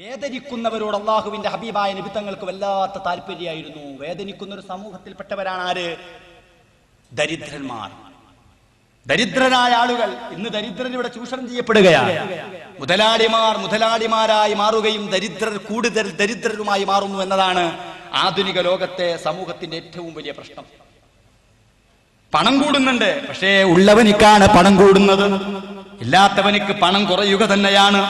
വേദനിക്കുന്നവരോട് അള്ളാഹുവിന്റെ ഹബീബായ നബി തങ്ങൾക്ക് വല്ലാത്ത താല്പര്യമായിരുന്നു. വേദനിക്കുന്ന ഒരു സമൂഹത്തിൽപ്പെട്ടവരാണ് ആര്? ദരിദ്രന്മാർ, ദരിദ്രരായ ആളുകൾ. ഇന്ന് ദരിദ്രർ ഇവിടെ ചൂഷണം ചെയ്യപ്പെടുകയാണ്. മുതലാളിമാരായി മാറുകയും ദരിദ്രർ കൂടുതൽ ദരിദ്രരുമായി മാറുന്നു എന്നതാണ് ആധുനിക ലോകത്തെ സമൂഹത്തിന്റെ ഏറ്റവും വലിയ പ്രശ്നം. പണം കൂടുന്നുണ്ട്, പക്ഷേ ഉള്ളവനിക്കാണ് പണം കൂടുന്നത്, ഇല്ലാത്തവനിക്ക് പണം കുറയുക തന്നെയാണ്.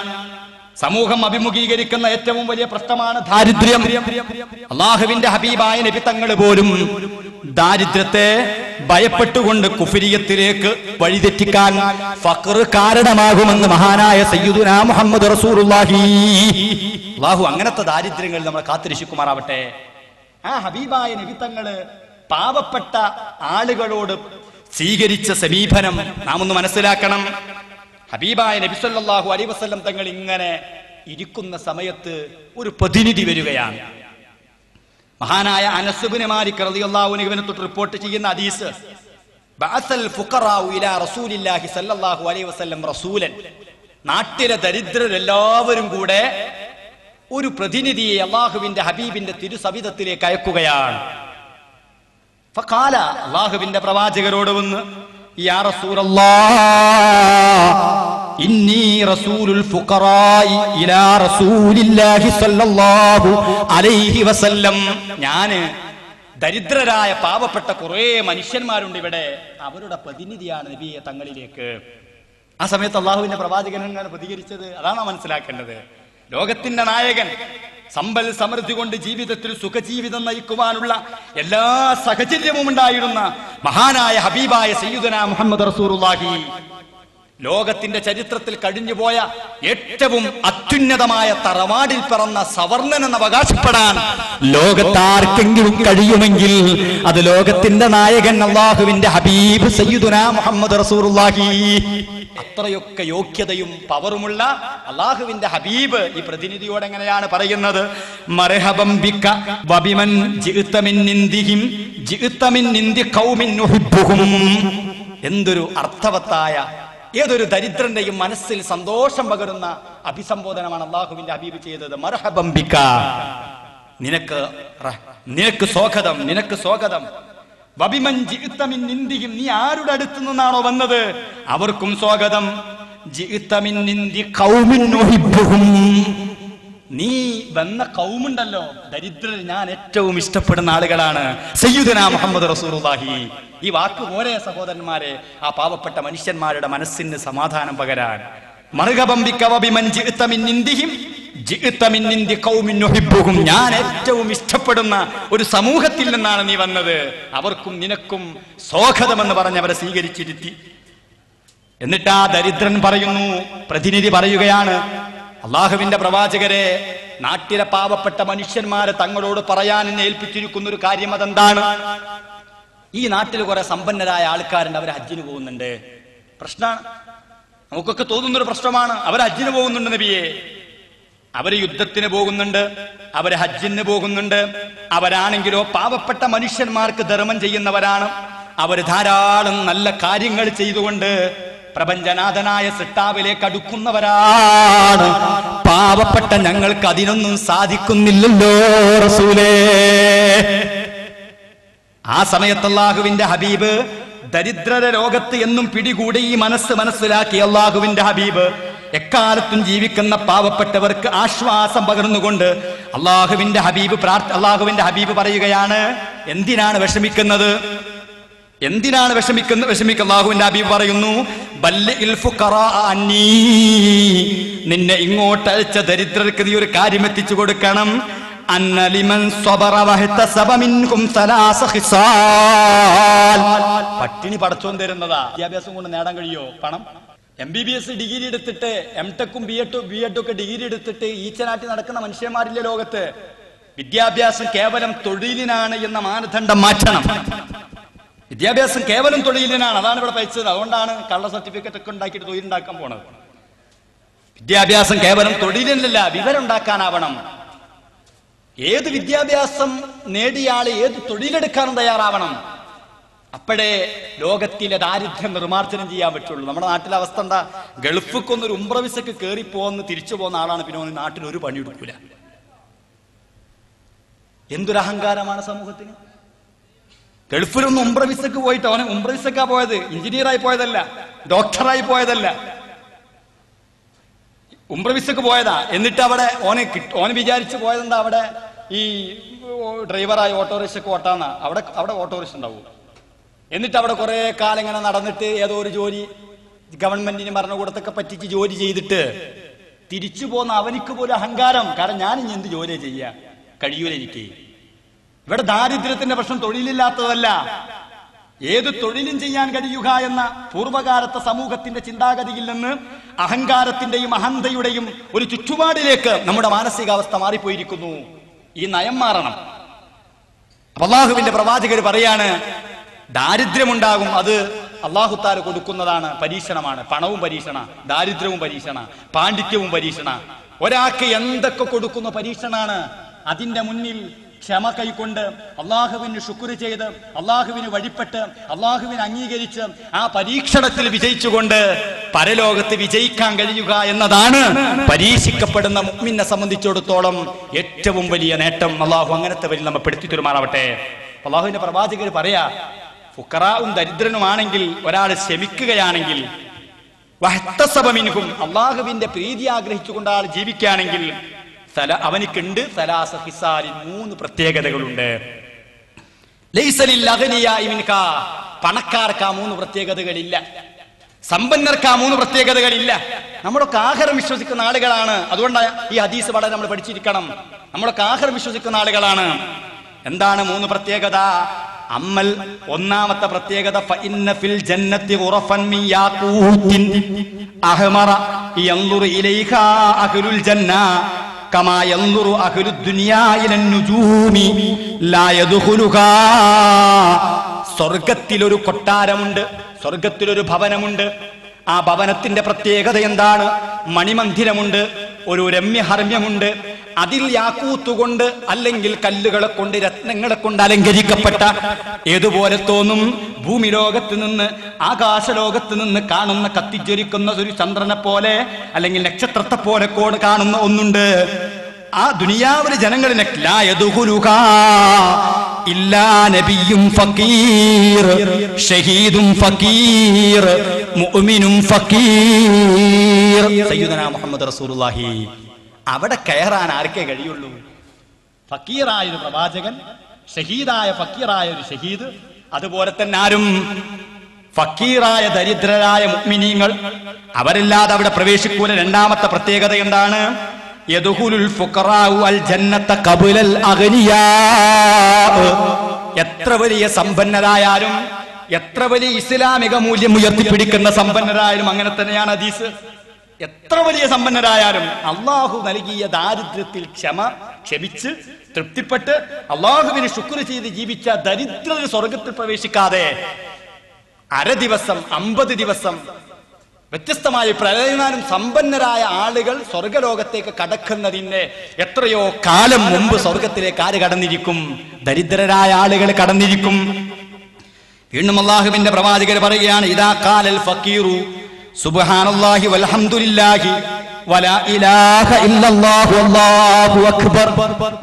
സമൂഹം അഭിമുഖീകരിക്കുന്ന ഏറ്റവും വലിയ പ്രശ്നമാണ് ദാരിദ്ര്യം. അള്ളാഹുവിന്റെ ഹബീബായ നബി തങ്ങൾ പോലും ദാരിദ്ര്യത്തെ ഭയപ്പെട്ടുകൊണ്ട് കുഫ്രിയത്തിലേക്ക് വഴിതെറ്റിക്കാൻ ഫഖർ കാരണമാകുമെന്ന് മഹാനായ സയ്യിദുനാ മുഹമ്മദ് റസൂലുള്ളാഹി. അല്ലാഹു അങ്ങനത്തെ ദാരിദ്ര്യങ്ങൾ നമ്മളെ കാത്തുരക്ഷിക്കുമാറാവട്ടെ. ആ ഹബീബായ നബി തങ്ങള് പാവപ്പെട്ട ആളുകളോട് സ്വീകരിച്ച സമീപനം നാം ഒന്ന് മനസ്സിലാക്കണം. ഹബീബായ നബി സല്ലല്ലാഹു അലൈഹി വസല്ലം തങ്ങൾ ഇങ്ങനെ ഇരിക്കുന്ന സമയത്ത് ഒരു പ്രതിനിധി വരികയാണ്. മഹാനായ അനസ് ഇബ്നു മാലിക് റളിയല്ലാഹു അൻഹുവിനെ തൊട്ട് റിപ്പോർട്ട് ചെയ്യുന്ന ഹദീസ്, ബഅസൽ ഫുഖറാഉ ഇലാ റസൂലില്ലാഹി സല്ലല്ലാഹു അലൈഹി വസല്ലം റസൂലൻ. നാട്ടിലെ ദരിദ്രരെല്ലാവരും കൂടെ ഒരു പ്രതിനിധിയെ അല്ലാഹുവിന്റെ ഹബീബിന്റെ തിരുസവിധത്തിലേക്ക് അയക്കുകയാണ്. ഫഖാല, അല്ലാഹുവിന്റെ പ്രവാചകരോട് വന്ന്, യാ റസൂലല്ലാഹ് ഇന്നി റസൂലുൽ ഫുഖറാഇ ഇലാ റസൂലില്ലാഹി സ്വല്ലല്ലാഹു അലൈഹി വസല്ലം. ഞാന് ദരിദ്രരായ പാവപ്പെട്ട കുറേ മനുഷ്യന്മാരുണ്ട് ഇവിടെ, അവരുടെ പ്രതിനിധിയാണ് നബിയെ തങ്ങളിലേക്ക്. ആ സമയത്ത് അള്ളാഹുവിന്റെ പ്രവാചകൻ എങ്ങനെ പ്രതികരിച്ചത് അതാണ് മനസ്സിലാക്കേണ്ടത്. ലോകത്തിന്റെ നായകൻ, സമ്പൽ സമൃദ്ധി കൊണ്ട് ജീവിതത്തിൽ സുഖജീവിതം നയിക്കുവാനുള്ള എല്ലാ സാഹചര്യവും ഉണ്ടായിരുന്ന മഹാനായ ഹബീബായ സയ്യിദുനാ മുഹമ്മദ് റസൂലുള്ളാഹി, ലോകത്തിന്റെ ചരിത്രത്തിൽ കഴിഞ്ഞുപോയ ഏറ്റവും അത്യുന്നതമായ തറവാടിൽ പിറന്ന സവർണൻ എന്ന് അവകാശപ്പെടാൻ ലോകത്താർക്കെങ്കിലും കഴിയുമെങ്കിൽ അത് ലോകത്തിന്റെ നായകൻ അല്ലാഹുവിന്റെ ഹബീബ് സയ്യിദുനാ മുഹമ്മദ് റസൂലുള്ളാഹി. അത്രയൊക്കെ യോഗ്യതയും പവറുമുള്ള അല്ലാഹുവിന്റെ ഹബീബ് ഈ പ്രതിനിധിയോട് എങ്ങനെയാണ് പറയുന്നത്? മർഹബം ബിക വബിമൻ ജിഅത മിൻ നിന്ദിഹിം ജിഅത മിൻ നിന്ദി ഖൗമിൻ നുഹിബ്ബുഹും. എന്തൊരു അർത്ഥവത്തായ, ഏതൊരു ദരിദ്രന്റെയും മനസ്സിൽ സന്തോഷം പകരുന്ന അഭിസംബോധനമാണ് അല്ലാഹുവിന്റെ ഹബീബ് ചെയ്തത്. മർഹബം ബിക, നിനക്ക് സ്വാഗതം, നിനക്ക് സ്വാഗതം. വബിമൻ ജിഅത മിൻ നിന്ദിഹിം, നീ ആരുടെ അടുത്ത് നിന്നാണോ വന്നത് അവർക്കും സ്വാഗതം. ജിഅത മിൻ നിന്ദി ഖൗമിൻ നുഹിബ്ബുഹും, നീ വന്ന കൗമുണ്ടല്ലോ ദരിദ്രർ, ഞാൻ ഏറ്റവും ഇഷ്ടപ്പെടുന്ന ആളുകളാണ് സയ്യിദുനാ മുഹമ്മദ് റസൂലുള്ളാഹി. ഈ വാക്ക് പോരെ സഹോദരന്മാരെ, ആ പാവപ്പെട്ട മനുഷ്യന്മാരുടെ മനസ്സിന് സമാധാനം പകരാൻ. മർഹബം ബിക വബിമൻ ജിഅത മിൻ നിന്ദിഹിം ജിഅത മിൻ നിന്ദി ഖൗമിൻ നുഹിബ്ബുഹും, ഞാൻ ഏറ്റവും ഇഷ്ടപ്പെടുന്ന ഒരു സമൂഹത്തിൽ നിന്നാണ് നീ വന്നത്, അവർക്കും നിനക്കും സ്വാഗതമെന്ന് പറഞ്ഞ് അവരെ സ്വീകരിച്ചിരുത്തി. എന്നിട്ട് ആ ദരിദ്രൻ പറയുന്നു, പ്രതിനിധി പറയുകയാണ്, അള്ളാഹുവിന്റെ പ്രവാചകരെ, നാട്ടിലെ പാവപ്പെട്ട മനുഷ്യന്മാരെ തങ്ങളോട് പറയാൻ എന്നെ ഏൽപ്പിച്ചിരിക്കുന്ന ഒരു കാര്യം അതെന്താണ്? ഈ നാട്ടിൽ കുറെ സമ്പന്നരായ ആൾക്കാരുണ്ട്, അവർ ഹജ്ജിന് പോകുന്നുണ്ട്. പ്രശ്നമാണ്, നമുക്കൊക്കെ തോന്നുന്നൊരു പ്രശ്നമാണ്. അവർ ഹജ്ജിന് പോകുന്നുണ്ട് നബിയെ, അവര് യുദ്ധത്തിന് പോകുന്നുണ്ട്, അവര് ഹജ്ജിന് പോകുന്നുണ്ട്. അവരാണെങ്കിലോ പാവപ്പെട്ട മനുഷ്യന്മാർക്ക് ധർമ്മം ചെയ്യുന്നവരാണ്. അവര് ധാരാളം നല്ല കാര്യങ്ങൾ ചെയ്തുകൊണ്ട് പ്രപഞ്ചനാഥനായ സിട്ടാവിലേക്ക് അടുക്കുന്നവരാണ്. പാവപ്പെട്ട ഞങ്ങൾക്ക് അതിനൊന്നും സാധിക്കുന്നില്ലല്ലോ റസൂലേ. ആ സമയത്ത് അല്ലാഹുവിന്റെ ഹബീബ് ദരിദ്രര ലോകത്ത് എന്നും പിടികൂടി ഈ മനസ്സിലാക്കി അല്ലാഹുവിന്റെ ഹബീബ് എക്കാലത്തും ജീവിക്കുന്ന പാവപ്പെട്ടവർക്ക് ആശ്വാസം പകർന്നുകൊണ്ട് അല്ലാഹുവിന്റെ ഹബീബ് പറയുകയാണ്, എന്തിനാണ് വിഷമിക്കുന്നത്? എന്തിനാണ് വിഷമിക്കുക? അല്ലാഹുവിന്റെ ഹബീബ് പറയുന്നു, ബല്ലിൽ ഫുഖറാ അന്നീ, നിന്നെ ഇങ്ങോട്ട് അയച്ച ദരിദ്രർക്ക് നീ ഒരു കാര്യം എത്തിച്ചു കൊടുക്കണം. അന്ന ലിമൻ സ്വബറ വഹ്തസബ മിൻകും സലാസ ഖിസാൽ. പട്ടിണി പടച്ചോൻ തരുന്നതാ. വിദ്യാഭ്യാസം കൊണ്ട് നേടാൻ കഴിയോ പണം? MBBS ഡിഗ്രി എടുത്തിട്ട് M.Techും B.Ed ഒക്കെ ഡിഗ്രി എടുത്തിട്ട് ഈച്ചനാട്ടി നടക്കുന്ന മനുഷ്യന്മാരില്ല ലോകത്ത്. വിദ്യാഭ്യാസം കേവലം തൊഴിലിനാണ് എന്ന മാനദണ്ഡം മാറ്റണം. വിദ്യാഭ്യാസം കേവലം തൊഴിലിനാണ്, അതാണ് ഇവിടെ പഠിച്ചത്. അതുകൊണ്ടാണ് കള്ള സർട്ടിഫിക്കറ്റ് ഒക്കെ ഉണ്ടാക്കിയിട്ട് തൊഴിലുണ്ടാക്കാൻ പോണത്. വിദ്യാഭ്യാസം കേവലം തൊഴിലിനല്ല, വിവരം ഉണ്ടാക്കാനാവണം. ഏത് വിദ്യാഭ്യാസം നേടിയ ആള് ഏത് തൊഴിലെടുക്കാനും തയ്യാറാവണം. അപ്പോഴേ ലോകത്തിലെ ദാരിദ്ര്യം നിർമ്മാർജ്ജനം ചെയ്യാൻ പറ്റുള്ളൂ. നമ്മുടെ നാട്ടിലെ അവസ്ഥ എന്താ? ഗൾഫിക്കൊന്നൊരു ഉംറ വിസക്ക് കയറി പോന്ന് തിരിച്ചു പോകുന്ന ആളാണ് പിന്നെ ഓന് നാട്ടിൽ ഒരു പണിയെടുക്കൂല. എന്തൊരു അഹങ്കാരമാണ് സമൂഹത്തിന്. ഗൾഫിലൊന്നും ഉംറ വിസക്ക് പോയിട്ട് അവന് ഉംറ വിസക്കാ പോയത്, എഞ്ചിനീയറായി പോയതല്ല, ഡോക്ടറായി പോയതല്ല, ഉംറ വിസക്ക് പോയതാ. എന്നിട്ട് അവിടെ ഓന് വിചാരിച്ചു പോയതെന്താ, അവിടെ ഈ ഡ്രൈവറായി ഓട്ടോറിക്ഷക്ക് ഓട്ടാന്നാ. അവിടെ ഓട്ടോറിക്ഷ ഉണ്ടാവും. എന്നിട്ട് അവിടെ കുറെ കാലം ഇങ്ങനെ നടന്നിട്ട് ഏതോ ഒരു ജോലി ഗവൺമെന്റിന് ഭരണകൂടത്തൊക്കെ പറ്റിച്ച് ജോലി ചെയ്തിട്ട് തിരിച്ചു പോന്ന അവനിക്ക് പോലും അഹങ്കാരം. കാരണം ഞാൻ ഇനി എന്ത് ജോലിയാ ചെയ്യാ, കഴിയൂല എനിക്ക്. ഇവിടെ ദാരിദ്ര്യത്തിന്റെ പ്രശ്നം തൊഴിലില്ലാത്തതല്ല, ഏത് തൊഴിലും ചെയ്യാൻ കഴിയുക എന്ന പൂർവ്വകാലത്തെ സമൂഹത്തിന്റെ ചിന്താഗതിയിൽ നിന്ന് അഹങ്കാരത്തിന്റെയും അഹന്തയുടെയും ഒരു ചുറ്റുപാടിലേക്ക് നമ്മുടെ മാനസികാവസ്ഥ മാറിപ്പോയിരിക്കുന്നു. ഈ നയം മാറണം. അല്ലാഹുവിന്റെ പ്രവാചകർ പറയാണ്, ദാരിദ്ര്യമുണ്ടാകും, അത് അല്ലാഹു തആല കൊടുക്കുന്നതാണ്, പരീക്ഷണമാണ്. പണവും പരീക്ഷണ, ദാരിദ്ര്യവും പരീക്ഷണ, പാണ്ഡിത്യവും പരീക്ഷണ. ഒരാൾക്ക് എന്തൊക്കെ കൊടുക്കുന്ന പരീക്ഷണാണ്. അതിന്റെ മുന്നിൽ ക്ഷമ കൈക്കൊണ്ട് അള്ളാഹുവിന് ശുക്ർ ചെയ്ത് അള്ളാഹുവിന് വഴിപ്പെട്ട് അള്ളാഹുവിനെ അംഗീകരിച്ച് ആ പരീക്ഷണത്തിൽ വിജയിച്ചുകൊണ്ട് പരലോകത്ത് വിജയിക്കാൻ കഴിയുക എന്നതാണ് പരീക്ഷിക്കപ്പെടുന്ന മുഅ്മിനെ സംബന്ധിച്ചിടത്തോളം ഏറ്റവും വലിയ നേട്ടം. അള്ളാഹു അങ്ങനത്തെ വരി നമ്മെ പെടുത്തി തരുമാറാവട്ടെ. അള്ളാഹുവിന്റെ പ്രവാചകർ പറയാ, ഫുഖറാവും ദരിദ്രനുമാണെങ്കിൽ ഒരാൾ ക്ഷമിക്കുകയാണെങ്കിൽ, വഹ്തസബമിൻഹും അള്ളാഹുവിന്റെ പ്രീതി ആഗ്രഹിച്ചുകൊണ്ട് ആൾ ജീവിക്കുകയാണെങ്കിൽ അവനിക്കുണ്ട് സലാസ ഹിസാലിൻ, 3 പ്രത്യേകതകളുണ്ട്. ലൈസ ലിൽ അഗ്നിയാഇ മിൻക, പണക്കാർക്ക് ആ 3 പ്രത്യേകതകളില്ല, സമ്പന്നർക്ക് ആ 3 പ്രത്യേകതകളില്ല. നമ്മളൊക്കെ ആഖിറം വിശ്വസിക്കുന്ന ആളുകളാണ്. അതുകൊണ്ട് ഈ ഹദീസ് വളരെ നമ്മൾ പഠിച്ചിരിക്കണം. നമ്മളൊക്കെ ആഖിറം വിശ്വസിക്കുന്ന ആളുകളാണ്. എന്താണ് 3 പ്രത്യേകത? അമ്മൽ ഒന്നാമത്തെ പ്രത്യേകത, ഫഇന്ന ഫിൽ ജന്നത്തി ഖുറഫൻ മിൻ യാഖൂത്തിൻ അഹ്മറ യൻദുറു ഇലൈഹാ അഹ്ലുൽ ജന്ന കമാ യൻദുറു അഹ്ലുദ് ദുനിയാ ഇലൻ നുജൂമി ലാ യദ്ഖുലുഹാ. സ്വർഗ്ഗത്തിലൊരു കൊട്ടാരമുണ്ട്, സ്വർഗ്ഗത്തിലൊരു ഭവനമുണ്ട്. ആ ഭവനത്തിന്റെ പ്രത്യേകത എന്താണ്? മണിമന്ദിരമുണ്ട്, ഒരു രമ്യഹർമ്യമുണ്ട്. അതിൽ യാക്കൂത്തുകൊണ്ട് അല്ലെങ്കിൽ കല്ലുകളെ കൊണ്ട് രത്നങ്ങളെ കൊണ്ട് അലങ്കരിക്കപ്പെട്ട, ഏതുപോലെ തോന്നും ഭൂമി ലോകത്ത് നിന്ന് ആകാശലോകത്ത് നിന്ന് കാണുന്ന കത്തിജ്വലിക്കുന്ന ഒരു ചന്ദ്രനെ പോലെ അല്ലെങ്കിൽ നക്ഷത്രത്തെ പോലെ കാണുന്ന ഒന്നുണ്ട്. ആ ദുനിയാവിലെ ജനങ്ങളിനെ ലാ യദ്ഖുലുഹാ ഇല്ലാ നബിയ്യും ഫഖീർ ഷഹീദും ഫഖീർ മുഅ്മിനും ഫഖീർ സയ്യിദുനാ മുഹമ്മദ് റസൂലുള്ളാഹി. അവിടെ കയറാൻ ആർക്കേ കഴിയുള്ളൂ? ഫക്കീറായ ഒരു പ്രവാചകൻ, ഷഹീദായ ഫക്കീറായ ഒരു ഷഹീദ്. അതുപോലെ തന്നെ ആരും ഫക്കീറായ ദരിദ്രരായ മുഅ്മിനീങ്ങൾ അവരില്ലാതെ അവിടെ പ്രവേശിക്കൂല. രണ്ടാമത്തെ പ്രത്യേകത എന്താണ്? യദ്ഖുലുൽ ഫുഖറാഉ അൽ ജന്നത ഖബലൽ അഗ്നിയാ. എത്ര വലിയ സമ്പന്നരായാലും, എത്ര വലിയ ഇസ്ലാമിക മൂല്യം ഉയർത്തിപ്പിടിക്കുന്ന സമ്പന്നരായാലും അങ്ങനെ തന്നെയാണ് ഹദീസ്. എത്ര വലിയ സമ്പന്നരായാലും അള്ളാഹു നൽകിയ ദാരിദ്ര്യത്തിൽ ക്ഷമിച്ച് തൃപ്തിപ്പെട്ട് അള്ളാഹുവിന് ശുക്ർ ചെയ്ത് ജീവിച്ച ദരിദ്രർ സ്വർഗത്തിൽ പ്രവേശിക്കാതെ 1/2 ദിവസം 50 ദിവസം വ്യത്യസ്തമായ പ്രളയനാലും സമ്പന്നരായ ആളുകൾ സ്വർഗലോകത്തേക്ക് കടക്കുന്നതിന് എത്രയോ കാലം മുമ്പ് സ്വർഗത്തിലേക്ക് ആര് കടന്നിരിക്കും? ദരിദ്രരായ ആളുകൾ കടന്നിരിക്കും. വീണ്ടും അള്ളാഹുവിന്റെ പ്രവാചകർ പറയുകയാണ്, ഇദാ ഖാലൽ ഫഖീറു സുബ്ഹാനല്ലാഹി വൽഹംദുലില്ലാഹി വലാ ഇലാഹ ഇല്ലല്ലാഹു അല്ലാഹു അക്ബർ.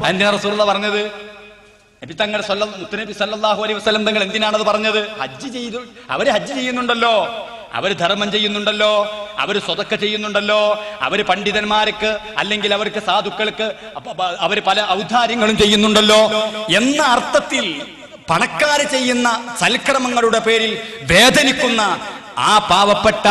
അന്റെ റസൂലുള്ളാഹി പറഞ്ഞത്, നബി തങ്ങൾ മുത്തുനബി സല്ലല്ലാഹു അലൈഹി വസല്ലം തങ്ങൾ എന്തിനാണത് പറഞ്ഞത്? ഹജ്ജ് ചെയ്തു, അവര് ഹജ്ജ് ചെയ്യുന്നുണ്ടല്ലോ, അവര് ധർമ്മം ചെയ്യുന്നുണ്ടല്ലോ, അവര് സ്വതക്ക ചെയ്യുന്നുണ്ടല്ലോ, അവര് പണ്ഡിതന്മാർക്ക് അല്ലെങ്കിൽ അവർക്ക് സാധുക്കൾക്ക് അവര് പല ഔദാര്യങ്ങളും ചെയ്യുന്നുണ്ടല്ലോ എന്ന അർത്ഥത്തിൽ പണക്കാര് ചെയ്യുന്ന സൽക്രമങ്ങളുടെ പേരിൽ വേദനിക്കുന്ന ആ പാവപ്പെട്ട